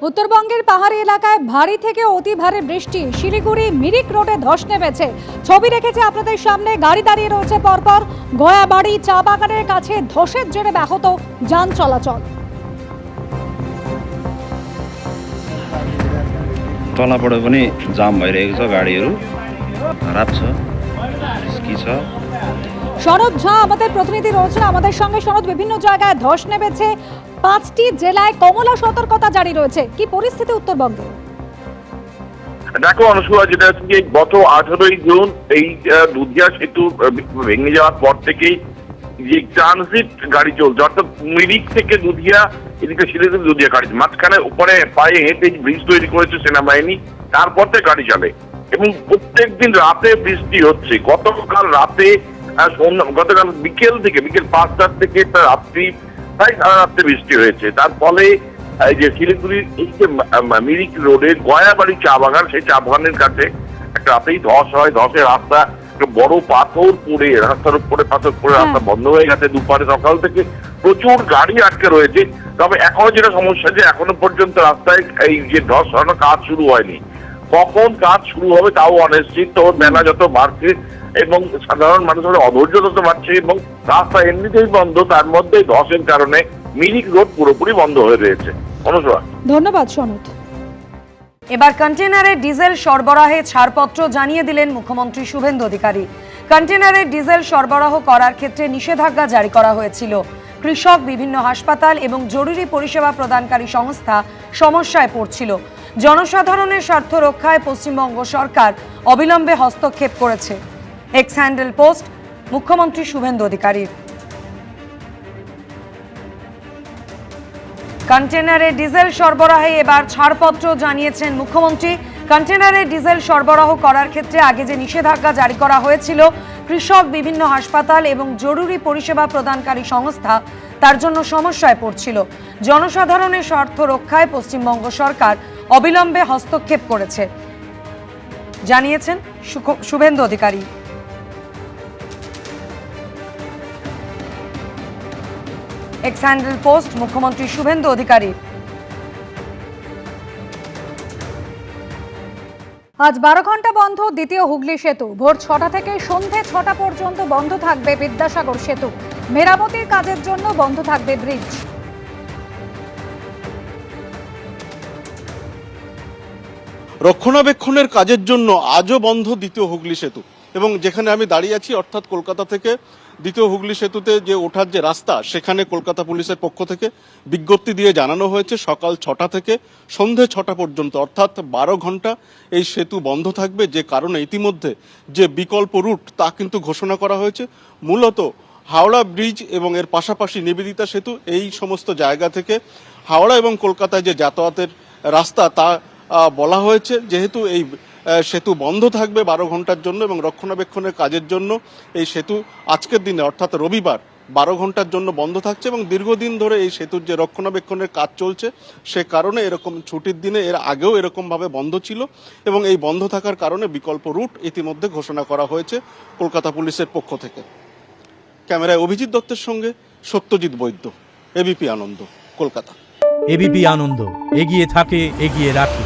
উত্তরবঙ্গের পাহাড়ি এলাকায় ভারী থেকে অতি ভারী বৃষ্টি, শিলিগুড়ি মিরিক রোডে ধস নেমেছে। ছবি রেখেছে আপনাদের সামনে, গাড়ি দাঁড়িয়ে রয়েছে পরপর। গয়াবাড়ি চা বাগানের কাছে ধসের জেরে ব্যাহত যান চলাচল। तलबाट पनि जाम भइरहेको छ, गाडीहरू खराब छ, रिस्की छ। শরৎ ঝা আমাদের প্রতিনিধি রয়েছে আমাদের সঙ্গে। শরৎ, বিভিন্ন জায়গায় ধস নেমেছে, 5টি জেলায় কমলা সতর্কতা জারি রয়েছে, কি পরিস্থিতি উত্তরবঙ্গে? দেখো অনুষ্কা, যেটা হচ্ছে গত 18ই জুন এই দুধিয়া সেতু ভেঙে যাওয়ার পর থেকেই যে ট্রানজিট গাড়ি চলছে, অর্থাৎ মিরিক থেকে দুধিয়া, এদিকে শিলিগুড়ি দুধিয়া গাড়ি, মাঝখানে উপরে পায়ে হেঁটে ব্রিজ তৈরি করেছে সেনাবাহিনী, তারপর থেকে গাড়ি চলে এবং প্রত্যেকদিন রাতে বৃষ্টি হচ্ছে। গতকাল রাতে গতকাল বিকেল 5টার থেকে রাত্রি প্রায় সারা রাত্রে বৃষ্টি হয়েছে। তার ফলে এই যে শিলিগুড়ির এই যে মিরিক রোডের গয়াবাড়ি চা বাগান, সেই চা বাগানের কাছে একটা রাতেই ধস হয়। ধসের রাস্তা বড় পাথর পড়ে, রাস্তার উপরে পাথর পড়ে রাস্তা বন্ধ হয়ে গেছে। দুপুরে সকাল থেকে প্রচুর গাড়ি আটকে রয়েছে। তবে এখনো যেটা সমস্যা, যে এখনো পর্যন্ত রাস্তায় এই যে ধস সরানোর কাজ শুরু হয়নি। কখন কাজ শুরু হবে তাও অনিশ্চিত। তো মেলা যত বাড়ছে এবং সাধারণ মানুষের অধৈর্য তত বাড়ছে এবং রাস্তা এমনিতেই বন্ধ, তার মধ্যে ধসের কারণে মিরিক রোড পুরোপুরি বন্ধ হয়ে রয়েছে। অনুষ্কা, ধন্যবাদ সনদ। এবার কন্টেনারে ডিজেল সরবরাহে ছাড়পত্র জানিয়ে দিলেন মুখ্যমন্ত্রী শুভেন্দু অধিকারী। কন্টেনারে ডিজেল সরবরাহ করার ক্ষেত্রে নিষেধাজ্ঞা জারি করা হয়েছিল। কৃষক, বিভিন্ন হাসপাতাল এবং জরুরি পরিষেবা প্রদানকারী সংস্থা সমস্যায় পড়ছিল। জনসাধারণের স্বার্থ রক্ষায় পশ্চিমবঙ্গ সরকার অবিলম্বে হস্তক্ষেপ করেছে। এক্স হ্যান্ডেল পোস্ট মুখ্যমন্ত্রী শুভেন্দু অধিকারীর। কন্টেনারে ডিজেল সরবরাহে এবার ছাড়পত্র জানিয়েছেন মুখ্যমন্ত্রী। কন্টেনারে ডিজেল সরবরাহ করার ক্ষেত্রে আগে যে নিষেধাজ্ঞা জারি করা হয়েছিল, কৃষক, বিভিন্ন হাসপাতাল এবং জরুরি পরিষেবা প্রদানকারী সংস্থা তার জন্য সমস্যায় পড়ছিল। জনসাধারণের স্বার্থ রক্ষায় পশ্চিমবঙ্গ সরকার অবিলম্বে হস্তক্ষেপ করেছে, জানিয়েছেন Suvendu Adhikari. X handle post মুখ্যমন্ত্রী শুভেন্দু অধিকারী। আজ 12 ঘন্টা বন্ধ দ্বিতীয় হুগলি সেতু। ভোর 6টা থেকে সন্ধে 6টা পর্যন্ত বন্ধ থাকবে বিদ্যাসাগর সেতু। মেরামতির কাজের জন্য বন্ধ থাকবে ব্রিজ। রক্ষণাবেক্ষণের কাজের জন্য আজও বন্ধ দ্বিতীয় হুগলি সেতু। এবং যেখানে আমি দাঁড়িয়ে আছি, অর্থাৎ কলকাতা থেকে দ্বিতীয় হুগলি সেতুতে যে ওঠার যে রাস্তা, সেখানে কলকাতা পুলিশের পক্ষ থেকে বিজ্ঞপ্তি দিয়ে জানানো হয়েছে সকাল 6টা থেকে সন্ধে 6টা পর্যন্ত, অর্থাৎ 12 ঘন্টা এই সেতু বন্ধ থাকবে। যে কারণে ইতিমধ্যে যে বিকল্প রুট তা কিন্তু ঘোষণা করা হয়েছে। মূলত হাওড়া ব্রিজ এবং এর পাশাপাশি নিবেদিতা সেতু, এই সমস্ত জায়গা থেকে হাওড়া এবং কলকাতায় যে যাতায়াতের রাস্তা তা বলা হয়েছে। যেহেতু এই সেতু বন্ধ থাকবে 12 ঘন্টার জন্য এবং রক্ষণাবেক্ষণের কাজের জন্য এই সেতু আজকের দিনে অর্থাৎ রবিবার 12 ঘন্টার জন্য বন্ধ থাকছে। এবং দীর্ঘদিন ধরে এই সেতুর যে রক্ষণাবেক্ষণের কাজ চলছে, সে কারণে এরকম ছুটির দিনে এর আগেও এরকমভাবে বন্ধ ছিল এবং এই বন্ধ থাকার কারণে বিকল্প রুট ইতিমধ্যে ঘোষণা করা হয়েছে কলকাতা পুলিশের পক্ষ থেকে। ক্যামেরায় অভিজিৎ দত্তের সঙ্গে সত্যজিৎ বৈদ্য, এবিপি আনন্দ, কলকাতা। এবিপি আনন্দ, এগিয়ে থাকে, এগিয়ে রাখে।